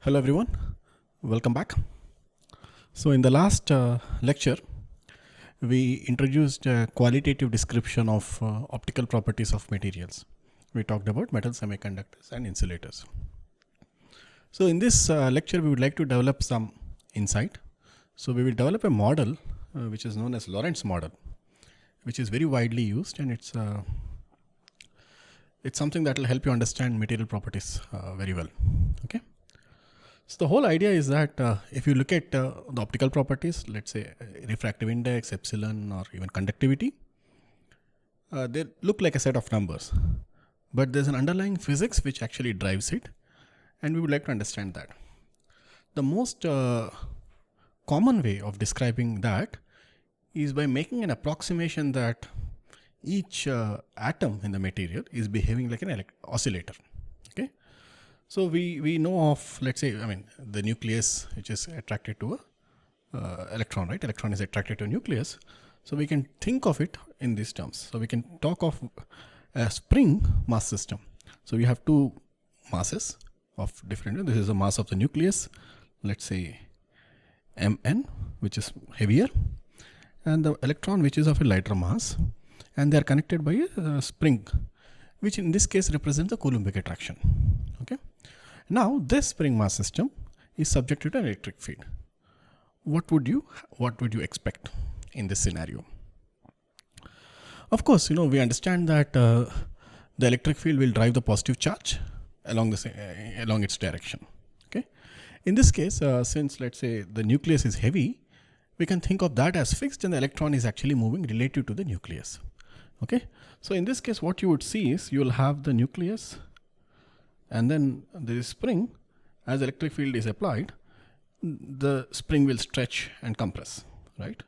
Hello everyone, welcome back. So in the last lecture, we introduced a qualitative description of optical properties of materials. We talked about metal semiconductors and insulators. So in this lecture, we would like to develop some insight. So we will develop a model which is known as Lorentz Model, which is very widely used, and it's something that will help you understand material properties very well. Okay. So the whole idea is that if you look at the optical properties, let's say refractive index, epsilon, or even conductivity, they look like a set of numbers, but there's an underlying physics which actually drives it, and we would like to understand that. The most common way of describing that is by making an approximation that each atom in the material is behaving like an oscillator. Okay. So we know of, let's say, the nucleus, which is attracted to a electron, right? Electron is attracted to a nucleus. So we can think of it in these terms. So we can talk of a spring mass system. So we have two masses of different, this is the mass of the nucleus, let's say Mn, which is heavier, and the electron, which is of a lighter mass, and they are connected by a spring, which in this case represents the Coulombic attraction. Okay. Now this spring mass system is subjected to an electric field. What would you expect in this scenario? Of course, we understand that the electric field will drive the positive charge along its direction. Okay. In this case, since let's say the nucleus is heavy, we can think of that as fixed, and the electron is actually moving relative to the nucleus. Okay. So in this case, what you would see is you will have the nucleus, and then there is spring. As electric field is applied, the spring will stretch and compress, right?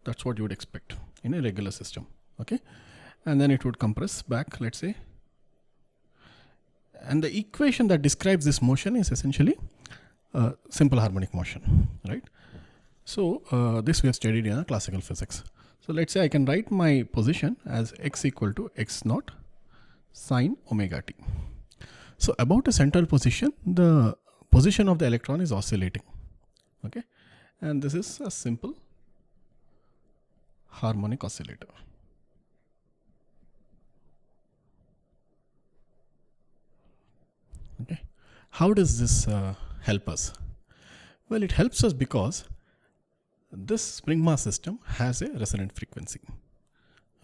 That's what you would expect in a regular system. Okay. And then it would compress back, let's say. And the equation that describes this motion is essentially simple harmonic motion, right? So this we have studied in classical physics. So let's say I can write my position as x equal to x naught sine omega t. So about a central position, the position of the electron is oscillating. Okay. And this is a simple harmonic oscillator. Okay. How does this help us? Well, it helps us because this spring mass system has a resonant frequency.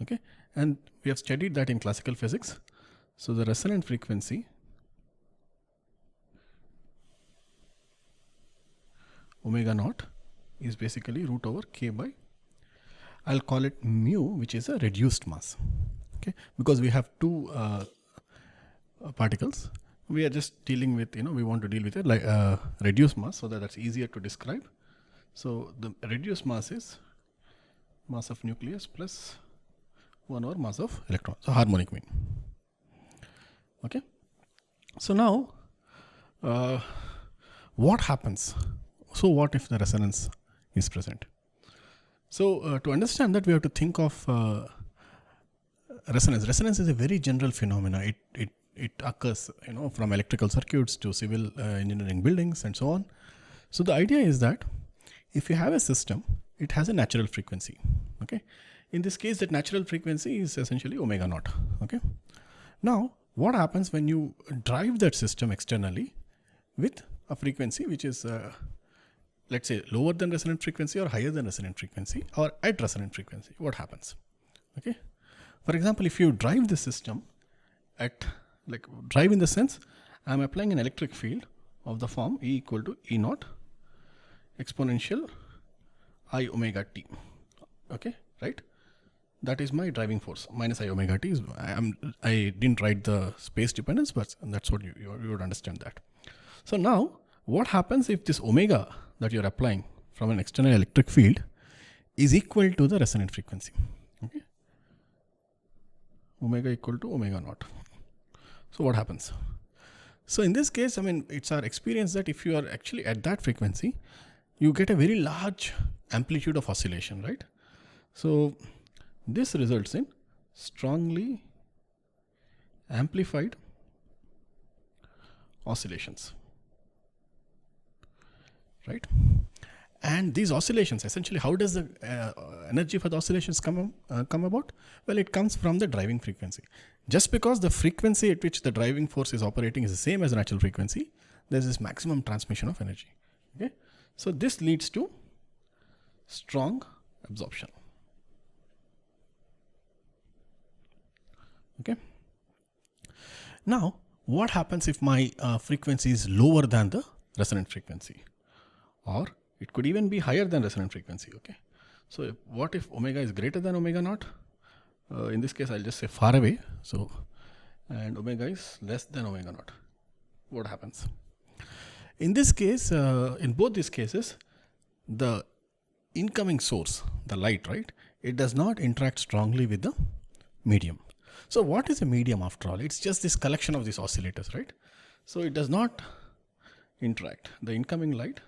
Okay. And we have studied that in classical physics. So the resonant frequency omega naught is basically root over k by, I'll call it mu, which is a reduced mass. Okay. Because we have two particles, we are just dealing with, we want to deal with a reduced mass so that that's easier to describe. So the reduced mass is mass of nucleus plus 1 over mass of electron. So harmonic mean. Okay. So now what happens? So what if the resonance is present? So to understand that, we have to think of resonance. Resonance is a very general phenomena. It occurs, from electrical circuits to civil engineering buildings and so on. So the idea is that if you have a system, it has a natural frequency. Okay. In this case, that natural frequency is essentially omega naught. Okay. Now, what happens when you drive that system externally with a frequency which is let's say lower than resonant frequency or higher than resonant frequency or at resonant frequency? What happens? Okay. For example, if you drive the system at, drive in the sense, I'm applying an electric field of the form E equal to E naught exponential I omega t. Okay, right? That is my driving force. Minus I omega t is, I didn't write the space dependence, but that's what you would understand that. So now what happens if this omega that you're applying from an external electric field is equal to the resonant frequency? Okay. Omega equal to omega naught. So what happens? So in this case, it's our experience that if you are actually at that frequency, you get a very large amplitude of oscillation, right? So this results in strongly amplified oscillations. right? And these oscillations, essentially, how does the energy for the oscillations come about? Well, it comes from the driving frequency. Just because the frequency at which the driving force is operating is the same as the natural frequency, there's this maximum transmission of energy. Okay, so this leads to strong absorption. Okay. Now, what happens if my frequency is lower than the resonant frequency, or it could even be higher than resonant frequency? Okay. So what if omega is greater than omega naught? In this case, I'll just say far away. So, and omega is less than omega naught. What happens? In this case, in both these cases, the incoming source, the light, right, it does not interact strongly with the medium. So what is a medium after all? It's just this collection of these oscillators, right? So it does not interact. The incoming light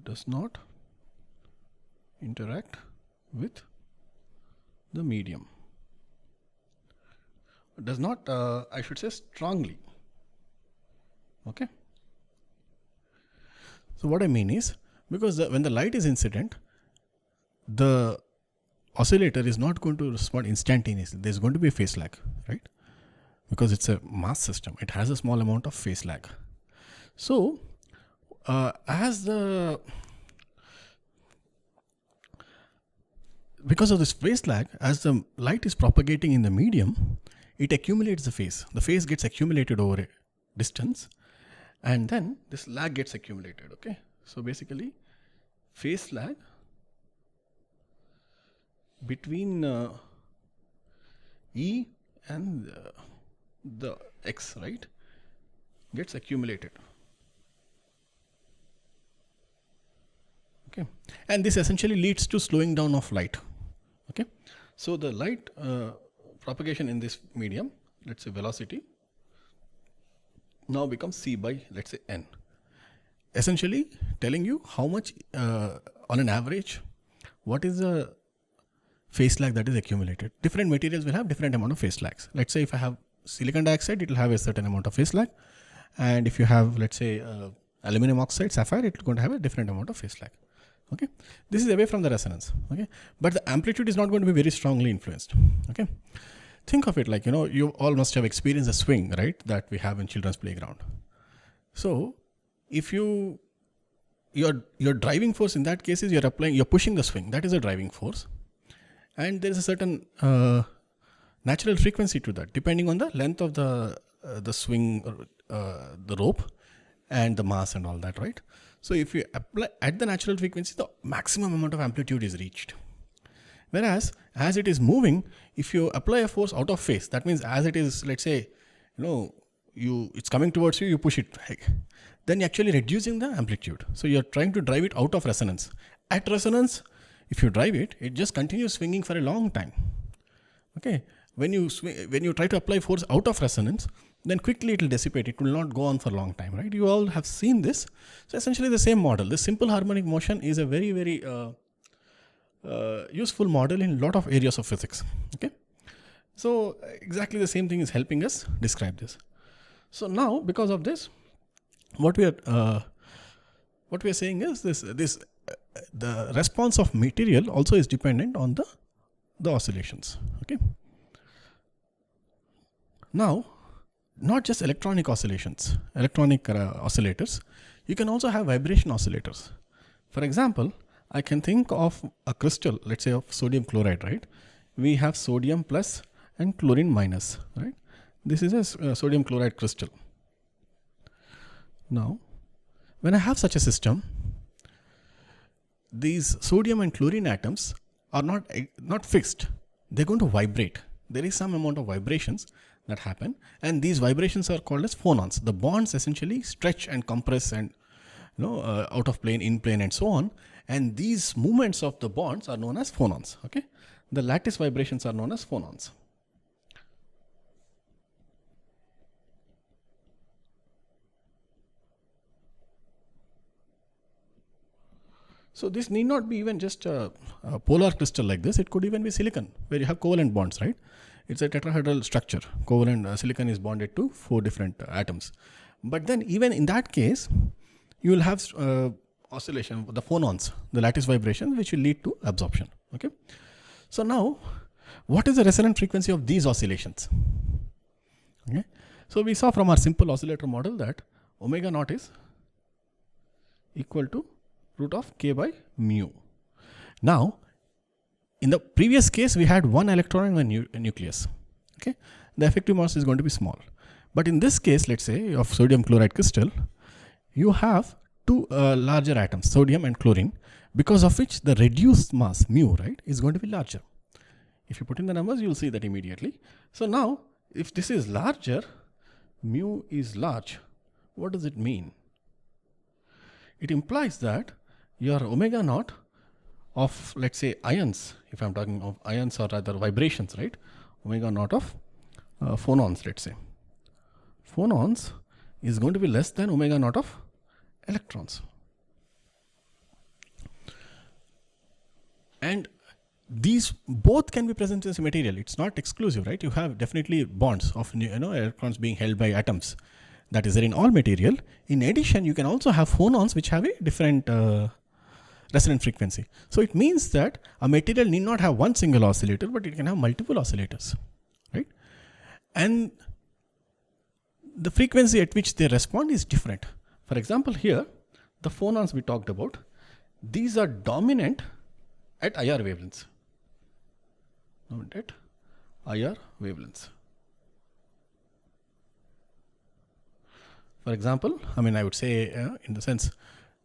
does not interact with the medium. Does not, I should say, strongly. Okay. So what I mean is, because when the light is incident, the oscillator is not going to respond instantaneously. There's going to be a phase lag, right? Because it's a mass system, it has a small amount of phase lag. So because of this phase lag, as the light is propagating in the medium, it accumulates the phase. The phase gets accumulated over a distance, and then this lag gets accumulated. Okay, so basically, phase lag between E and the X, right, gets accumulated. Okay, and this essentially leads to slowing down of light. Okay, so the light propagation in this medium, let's say velocity, now becomes c by, let's say, n. Essentially telling you how much on an average, what is the phase lag that is accumulated. Different materials will have different amount of phase lags. Let's say if I have silicon dioxide, it will have a certain amount of phase lag, and if you have, let's say, aluminum oxide, sapphire, it's going to have a different amount of phase lag. Okay, this is away from the resonance. Okay, but the amplitude is not going to be very strongly influenced. Okay, think of it like, you all must have experienced a swing, right, that we have in children's playground. So if your driving force in that case is you're pushing the swing, that is a driving force, and there is a certain natural frequency to that, depending on the length of the swing, the rope, and the mass and all that, right? So if you apply at the natural frequency, the maximum amount of amplitude is reached. Whereas as it is moving, if you apply a force out of phase, that means as it is, let's say, it's coming towards you, you push it, then you're actually reducing the amplitude. So you're trying to drive it out of resonance. At resonance, if you drive it, it just continues swinging for a long time. Okay, when you try to apply force out of resonance, then quickly it will dissipate. It will not go on for a long time, right? You all have seen this. So essentially the same model. This simple harmonic motion is a very, very useful model in a lot of areas of physics. Okay, so exactly the same thing is helping us describe this. So now, because of this, what we are saying is the response of material also is dependent on the oscillations. Okay. Now, not just electronic oscillations, oscillators, you can also have vibration oscillators. For example, I can think of a crystal, let's say of sodium chloride, right? We have sodium plus and chlorine minus, right? This is a sodium chloride crystal. Now, when I have such a system, these sodium and chlorine atoms are not fixed. They're going to vibrate. There is some amount of vibrations that happen, and these vibrations are called as phonons. The bonds essentially stretch and compress and out of plane, in plane, and so on. And these movements of the bonds are known as phonons. Okay, the lattice vibrations are known as phonons. So this need not be even just a polar crystal like this. It could even be silicon, where you have covalent bonds, right? It's a tetrahedral structure. Covalent silicon is bonded to 4 different atoms. But then even in that case, you will have oscillation, the phonons, the lattice vibration, which will lead to absorption. Okay. So now, what is the resonant frequency of these oscillations? Okay. So we saw from our simple oscillator model that omega naught is equal to root of k by mu. Now, in the previous case, we had one electron in a nucleus. Okay, the effective mass is going to be small. But in this case, let's say of sodium chloride crystal, you have 2 larger atoms, sodium and chlorine, because of which the reduced mass mu, right, is going to be larger. If you put in the numbers, you will see that immediately. So now, if this is larger, mu is large. What does it mean? It implies that your omega naught of, let's say, ions, if I'm talking of ions or rather vibrations, right? Omega naught of phonons, let's say. Phonons is going to be less than omega naught of electrons. And these both can be present in this material. It's not exclusive, right? You have definitely bonds of electrons being held by atoms. That is there in all material. In addition, you can also have phonons which have a different resonant frequency. So it means that a material need not have one single oscillator, but it can have multiple oscillators, right? And the frequency at which they respond is different. For example, here, the phonons we talked about, these are dominant at IR wavelengths. Dominant at IR wavelengths. For example, I mean, I would say in the sense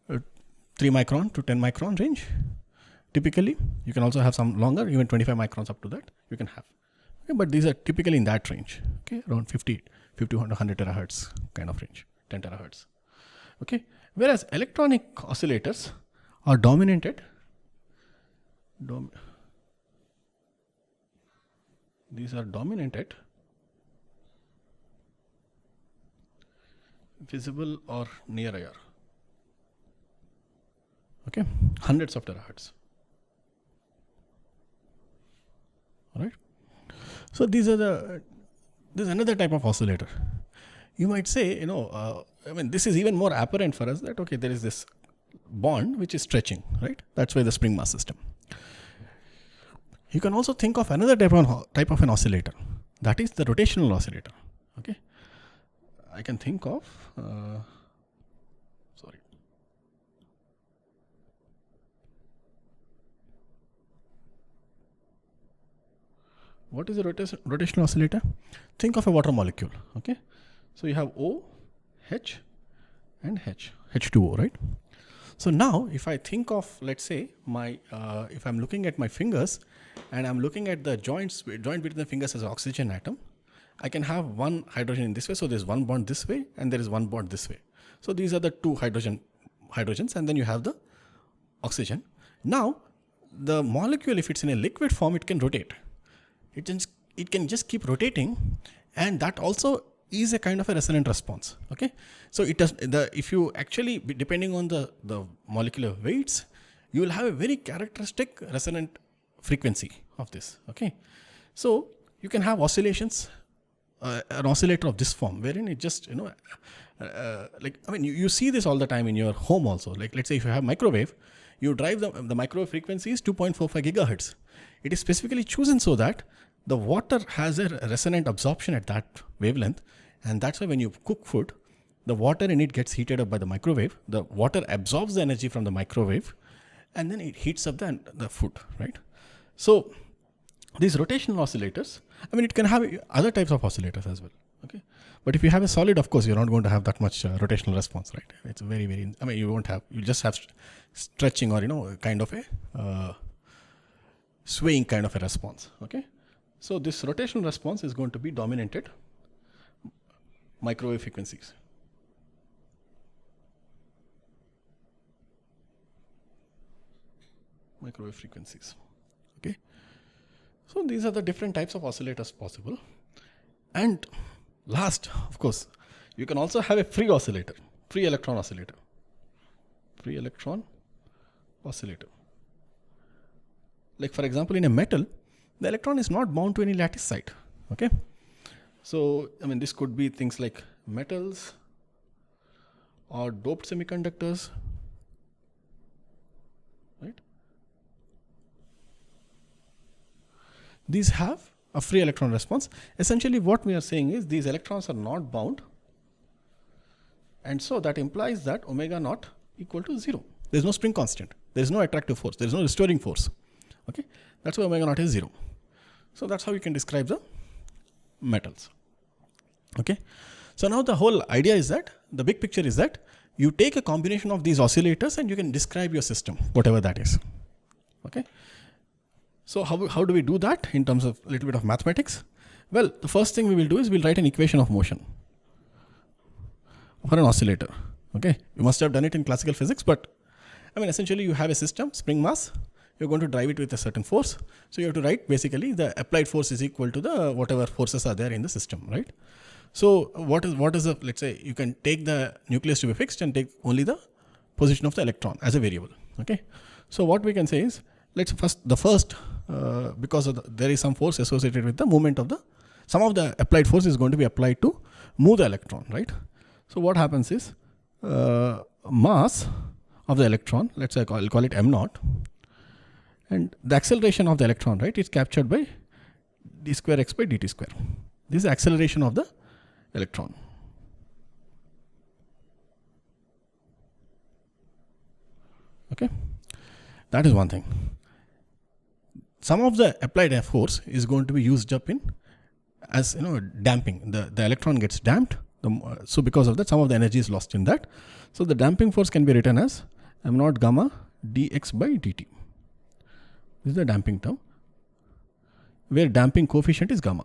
3 micron to 10 micron range. Typically, you can also have some longer, even 25 microns up to that you can have. Okay, but these are typically in that range, okay, around 50 to 100 terahertz kind of range, 10 terahertz. Okay, whereas electronic oscillators are dominant at these are dominant at visible or near IR. Okay, hundreds of terahertz. All right. So these are this is another type of oscillator. You might say, I mean, this is even more apparent for us that, okay, there is this bond which is stretching, right? That's why the spring mass system. You can also think of another type of an oscillator. That is the rotational oscillator. Okay. I can think of, what is a rotational oscillator? Think of a water molecule. Okay. So you have O, H, and H, H2O, right? So now if I think of, let's say, if I'm looking at my fingers and I'm looking at the joint between the fingers as an oxygen atom, I can have one hydrogen in this way. So there's one bond this way and there is one bond this way. So these are the 2 hydrogens, and then you have the oxygen. Now the molecule, if it's in a liquid form, it can rotate. It can just keep rotating, and that also is a kind of a resonant response. Okay, so it does if you actually, depending on the molecular weights, you will have a very characteristic resonant frequency of this. Okay, so you can have oscillations, an oscillator of this form, wherein it just like, I mean, you see this all the time in your home also. Like, let's say if you have microwave, you drive the microwave frequency is 2.45 gigahertz. It is specifically chosen so that the water has a resonant absorption at that wavelength, and that's why when you cook food, the water in it gets heated up by the microwave. The water absorbs the energy from the microwave, and then it heats up the food, right? So these rotational oscillators, I mean, it can have other types of oscillators as well. Okay, but if you have a solid, of course, you're not going to have that much rotational response, right? It's very, very, I mean, you just have stretching or, kind of a swaying kind of a response. Okay, so this rotational response is going to be dominated microwave frequencies. Microwave frequencies. Okay, so these are the different types of oscillators possible. And last, of course, you can also have a free oscillator, free electron oscillator. Free electron oscillator. Like for example, in a metal, the electron is not bound to any lattice site. Okay. So, I mean, this could be things like metals or doped semiconductors, right? These have a free electron response. Essentially, what we are saying is these electrons are not bound, and so that implies that omega naught equal to 0. There is no spring constant. There is no attractive force. There is no restoring force. Okay, that's why omega naught is 0. So that's how you can describe the metals. Okay, so now the whole idea is that the big picture is that you take a combination of these oscillators and you can describe your system, whatever that is. Okay, so how do we do that in terms of a little bit of mathematics? Well, the first thing we will do is we'll write an equation of motion for an oscillator. Okay, you must have done it in classical physics, but I mean, essentially you have a system, spring mass, you're going to drive it with a certain force. So you have to write basically the applied force is equal to the whatever forces are there in the system, right? So what is the, let's say you can take the nucleus to be fixed and take only the position of the electron as a variable. Okay, so what we can say is, let's first because of there is some force associated with the movement of some of the applied force is going to be applied to move the electron, right? So what happens is mass of the electron, let's say I'll call it m naught, and the acceleration of the electron, right, is captured by d square x by dt square. This is the acceleration of the electron. Okay, that is one thing. Some of the applied force is going to be used up in as damping. The electron gets damped. So because of that, some of the energy is lost in that. So the damping force can be written as m naught gamma dx by dt. This is the damping term, where damping coefficient is gamma.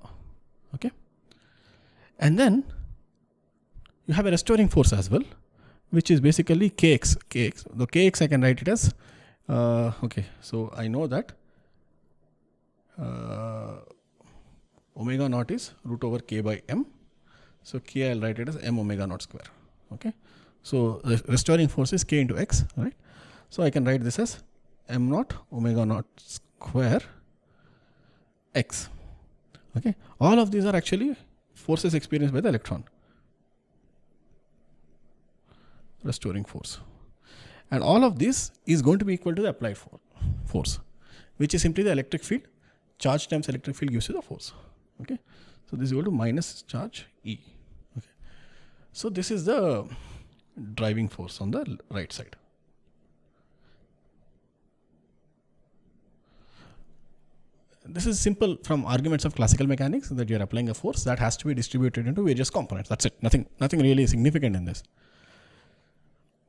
Okay, and then you have a restoring force as well, which is basically kx. The kx I can write it as okay. So I know that omega naught is root over k by m. So k I'll write it as m omega naught square. Okay, so the restoring force is k into x, right? So I can write this as m naught omega naught square x. Okay, all of these are actually forces experienced by the electron, restoring force, and all of this is going to be equal to the applied force, which is simply the electric field. Charge times electric field gives you the force. Okay, so this is equal to minus charge E. Okay, so this is the driving force on the right side. This is simple from arguments of classical mechanics, that you are applying a force that has to be distributed into various components. That's it. Nothing really significant in this.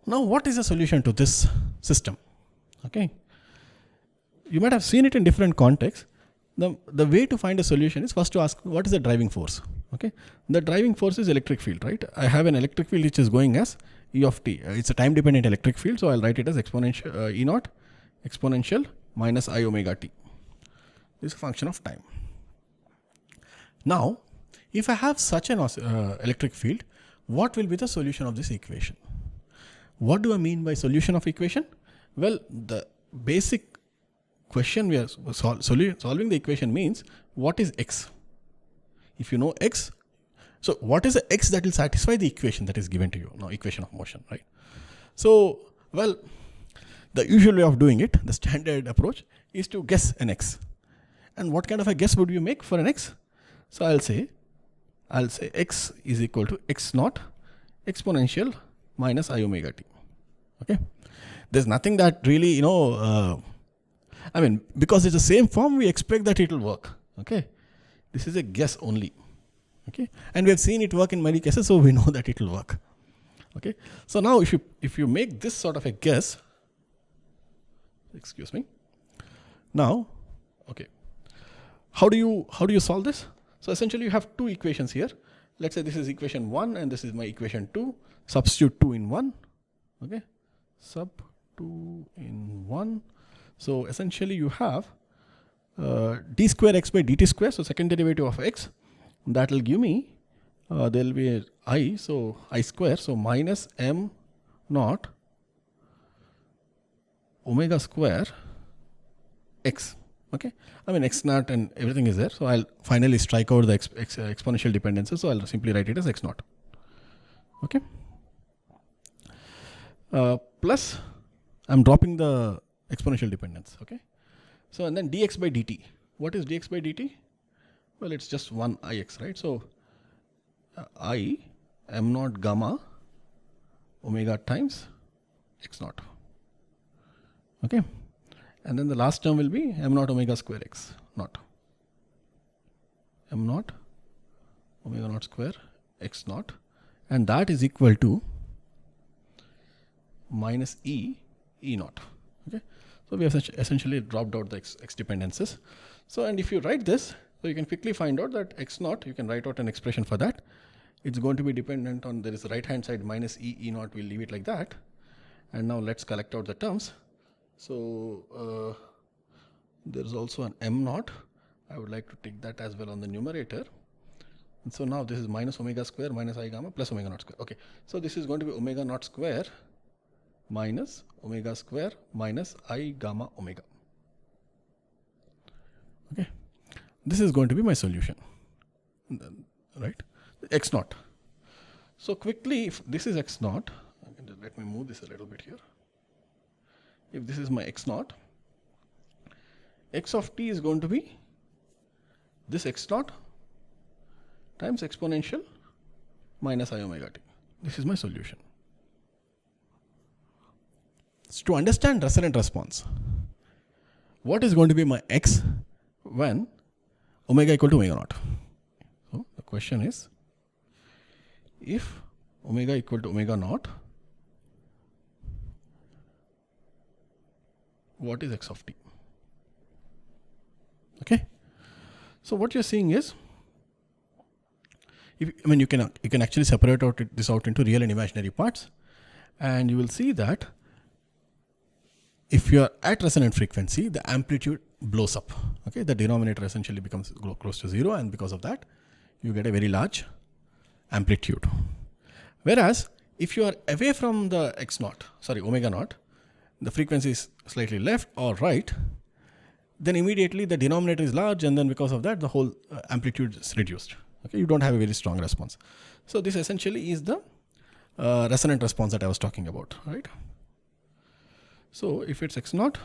Now, what is the solution to this system? Okay, you might have seen it in different contexts. The way to find a solution is first to ask, what is the driving force? Okay, the driving force is electric field, right? I have an electric field which is going as E of t. It's a time dependent electric field, so I'll write it as exponential E naught exponential minus I omega t. This is a function of time. Now, if I have such an electric field, what will be the solution of this equation? What do I mean by solution of equation? Well, the basic question we are solving the equation means, what is x? If you know x, so what is the x that will satisfy the equation that is given to you? Now, equation of motion, right? So, well, the usual way of doing it, the standard approach, is to guess an x. And what kind of a guess would you make for an x? So I'll say x is equal to x naught exponential minus I omega t. Okay, there's nothing that really I mean, because it's the same form, we expect that it will work. Okay, this is a guess only. Okay, and we have seen it work in many cases, so we know that it will work. Okay, so now if you make this sort of a guess, excuse me, now, okay, how do you solve this? So essentially you have two equations here. Let's say this is equation 1 and this is my equation 2. Substitute 2 in 1. Okay, sub 2 in 1. So essentially you have d square x by dt square. So second derivative of x, that will give me there will be I, so I square, so minus m naught omega square x. Okay, I mean x naught and everything is there, so I'll finally strike out the exponential dependencies, so I'll simply write it as x naught. Okay, plus I'm dropping the exponential dependence. Okay, so and then dx by dt. What is dx by dt? Well, it's just 1 ix, right? So I m naught gamma omega times x naught. Okay, and then the last term will be m naught omega square x naught. M naught omega naught square x naught, and that is equal to minus e naught. Okay, so we have essentially dropped out the x dependencies. So, and if you write this, so you can quickly find out that x naught, you can write out an expression for that. It's going to be dependent on, there is the right hand side minus e naught, we'll leave it like that. And now let's collect out the terms. So there is also an m naught. I would like to take that as well on the numerator. And so now this is minus omega square minus I gamma plus omega naught square. Okay, so this is going to be omega naught square minus omega square minus I gamma omega. Okay, this is going to be my solution, right? X naught. So quickly, if this is x naught, let me move this a little bit here. If this is my x naught, x of t is going to be this x naught times exponential minus I omega t. This is my solution. So to understand resonant response, what is going to be my x when omega equal to omega naught? So the question is, if omega equal to omega naught, what is x of t? Okay, so what you're seeing is, you can actually separate this out into real and imaginary parts, and you will see that if you are at resonant frequency, the amplitude blows up. Okay, the denominator essentially becomes close to 0, and because of that, you get a very large amplitude. Whereas if you are away from the omega naught, the frequency is slightly left or right, then immediately the denominator is large, and then because of that, the whole amplitude is reduced. Okay, you don't have a very strong response. So this essentially is the resonant response that I was talking about, right? So if it's x naught,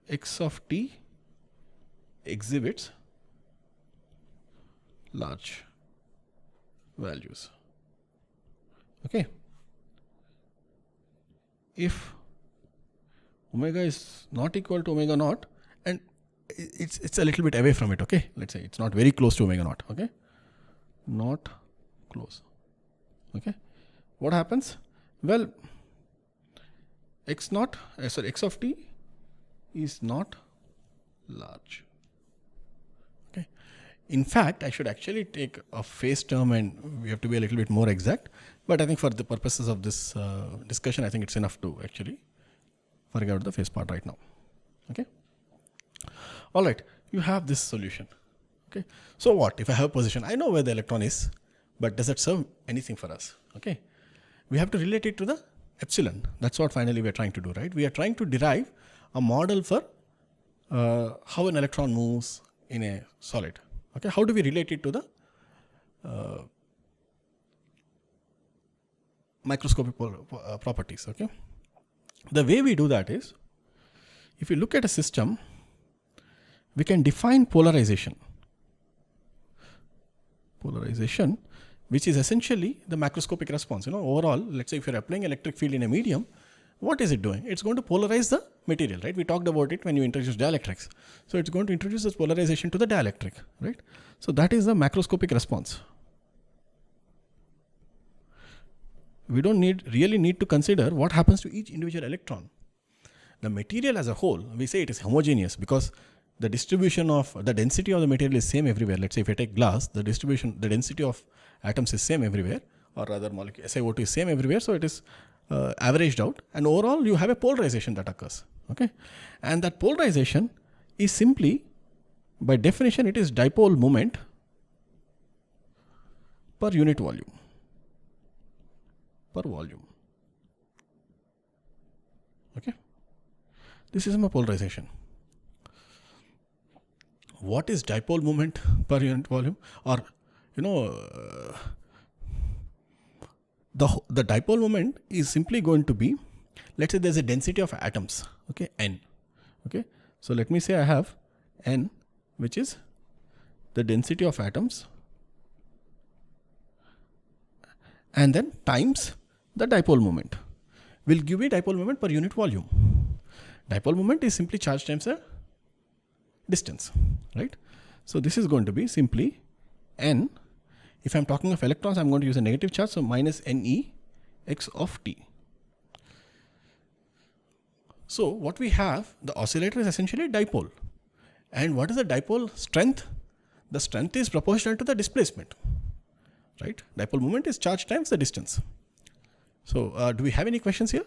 x of t exhibits large values. Okay, if omega is not equal to omega naught, and it's a little bit away from it, okay, let's say it's not very close to omega naught, okay, not close, okay, what happens? Well, x of t is not large. Okay, in fact, I should actually take a phase term, and we have to be a little bit more exact, but I think for the purposes of this discussion, I think it's enough to actually forget about the phase part right now. Okay, all right, you have this solution. Okay, so what if I have a position? I know where the electron is, but does it serve anything for us? Okay, we have to relate it to the epsilon. That's what finally we are trying to do, right? We are trying to derive a model for how an electron moves in a solid. Okay, how do we relate it to the microscopic properties? Okay, the way we do that is, if you look at a system, we can define polarization, which is essentially the macroscopic response. Overall, let's say if you're applying electric field in a medium, what is it doing? It's going to polarize the material, right? We talked about it when you introduced dielectrics. So it's going to introduce this polarization to the dielectric, right? So that is the macroscopic response. We don't really need to consider what happens to each individual electron. The material as a whole, we say it is homogeneous because the distribution of the density of the material is same everywhere. Let's say if I take glass, the density of atoms is same everywhere, or rather molecule SiO2 is same everywhere. So it is averaged out, and overall you have a polarization that occurs. Okay, and that polarization is simply, by definition, it is dipole moment per unit volume. Okay, this is my polarization. What is dipole moment per unit volume? Or the dipole moment is simply going to be, let's say there's a density of atoms, okay, n. Okay, so let me say I have n, which is the density of atoms, and then times the dipole moment will give me dipole moment per unit volume. Dipole moment is simply charge times a distance, right? So this is going to be simply n. If I'm talking of electrons, I'm going to use a negative charge, so minus ne x of t. So what we have, the oscillator is essentially a dipole. And what is the dipole strength? The strength is proportional to the displacement, right? Dipole moment is charge times the distance. So do we have any questions here?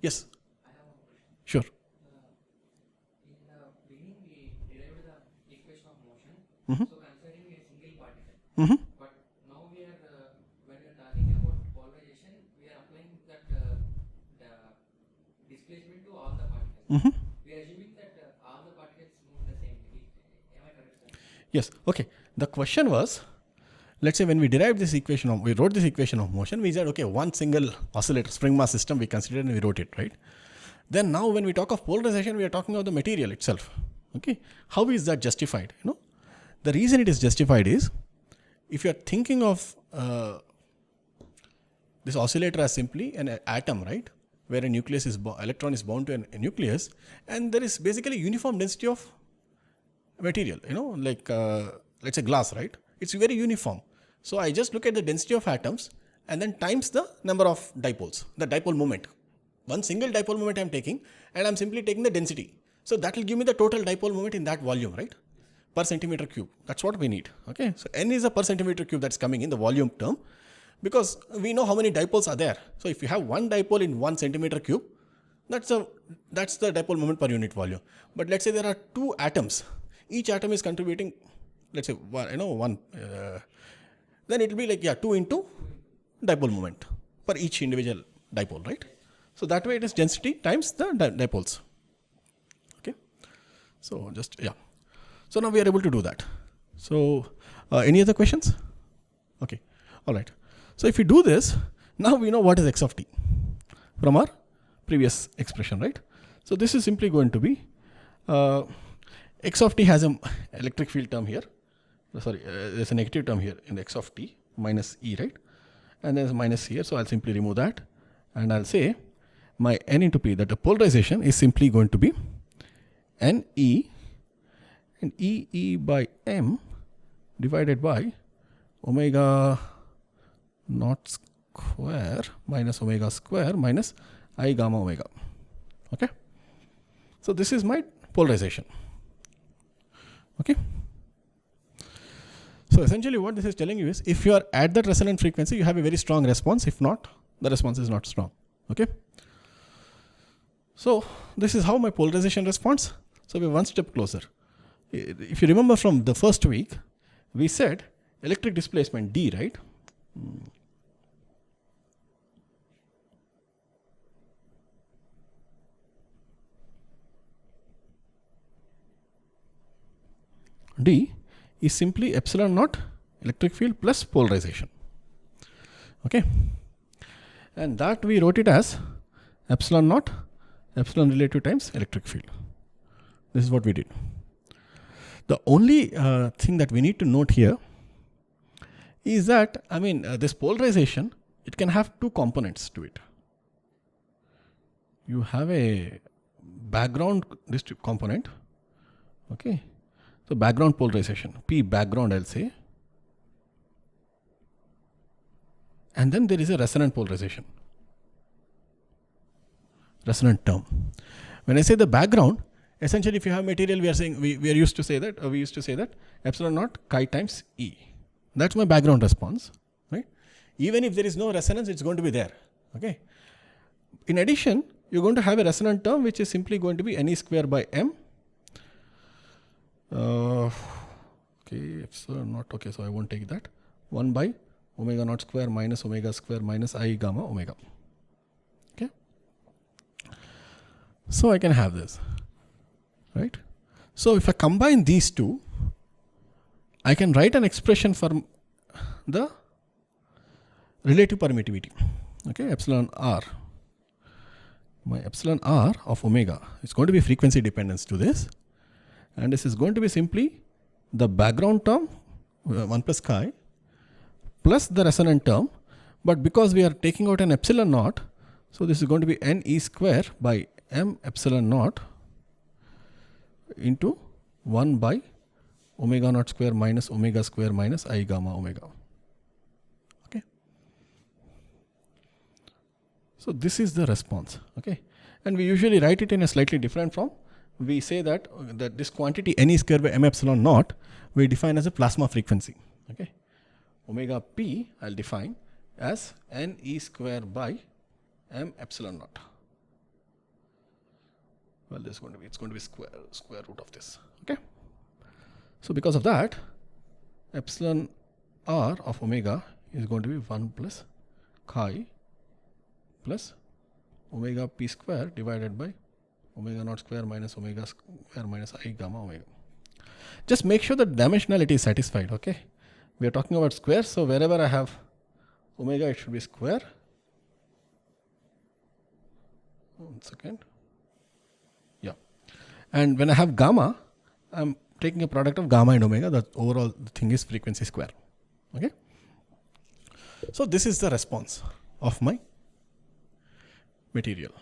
Yes. I have one question. Sure. In the beginning, we derived the equation of motion. Mm-hmm. So considering a single particle. Mm-hmm. But now we are when we are talking about polarization, we are applying that the displacement to all the particles. Mm-hmm. We are assuming that all the particles move the same way. Am I correct, sir? Yes. Okay. The question was, let's say when we derived this equation of, we wrote this equation of motion, we said, okay, one single oscillator, spring mass system we considered and we wrote it, right? Then now when we talk of polarization, we are talking of the material itself. Okay. How is that justified? The reason it is justified is, if you are thinking of this oscillator as simply an atom, right? Where a nucleus is, electron is bound to a nucleus, and there is basically uniform density of material, like let's say glass, right? It's very uniform. So I just look at the density of atoms and then times the number of dipoles, the dipole moment. One single dipole moment I'm taking, and I'm simply taking the density. So that will give me the total dipole moment in that volume, right? Per centimeter cube. That's what we need. Okay. So n is a per centimeter cube that's coming in the volume term, because we know how many dipoles are there. So if you have one dipole in 1 centimeter cube, that's the dipole moment per unit volume. But let's say there are two atoms. Each atom is contributing, let's say one. Then it will be like 2 into dipole moment per each individual dipole, right? So that way it is density times the dipoles. Okay. So just So now we are able to do that. So any other questions? Okay. All right. So if we do this, now we know what is x of t from our previous expression, right? So this is simply going to be x of t has an electric field term here. There's a negative term here in x of t minus e, right? And there's a minus here, so I'll simply remove that, and I'll say my n into p, that the polarization is simply going to be n e and e by m divided by omega naught square minus omega square minus I gamma omega. Okay. So this is my polarization. Okay. So essentially what this is telling you is, if you are at that resonant frequency, you have a very strong response. If not, the response is not strong. Okay. So this is how my polarization responds. So we're one step closer. If you remember from the first week, we said electric displacement D, right? D is simply epsilon naught electric field plus polarization. Okay. And that we wrote it as epsilon naught, epsilon relative times electric field. This is what we did. The only thing that we need to note here is that, this polarization, it can have two components to it. You have a background component. Okay. So background polarization, P background I'll say. And then there is a resonant polarization. Resonant term. When I say the background, essentially if you have material, we used to say that epsilon naught chi times E. That's my background response, right? Even if there is no resonance, it's going to be there. Okay. In addition, you're going to have a resonant term which is simply going to be Ne square by M. Okay, epsilon naught. Okay, so I won't take that. 1 by omega naught square minus omega square minus I gamma omega. Okay. So I can have this, right? So if I combine these two, I can write an expression for the relative permittivity. Okay, epsilon r. My epsilon r of omega is going to be frequency dependence to this, and this is going to be simply the background term 1 plus chi plus the resonant term, but because we are taking out an epsilon naught, so this is going to be n e square by m epsilon naught into 1 by omega naught square minus omega square minus I gamma omega. Okay. So this is the response. Okay. And we usually write it in a slightly different form. We say that this quantity n e square by m epsilon naught we define as a plasma frequency. Okay. Omega p I'll define as n e square by m epsilon naught. Well, this is going to be, it's going to be square root of this. Okay. So because of that, epsilon r of omega is going to be 1 plus chi plus omega p square divided by omega naught square minus omega square minus I gamma omega. Just make sure that dimensionality is satisfied. Okay. We are talking about squares, so wherever I have omega, it should be square. 1 second. Yeah. And when I have gamma, I'm taking a product of gamma and omega. The overall thing is frequency square. Okay. So this is the response of my material.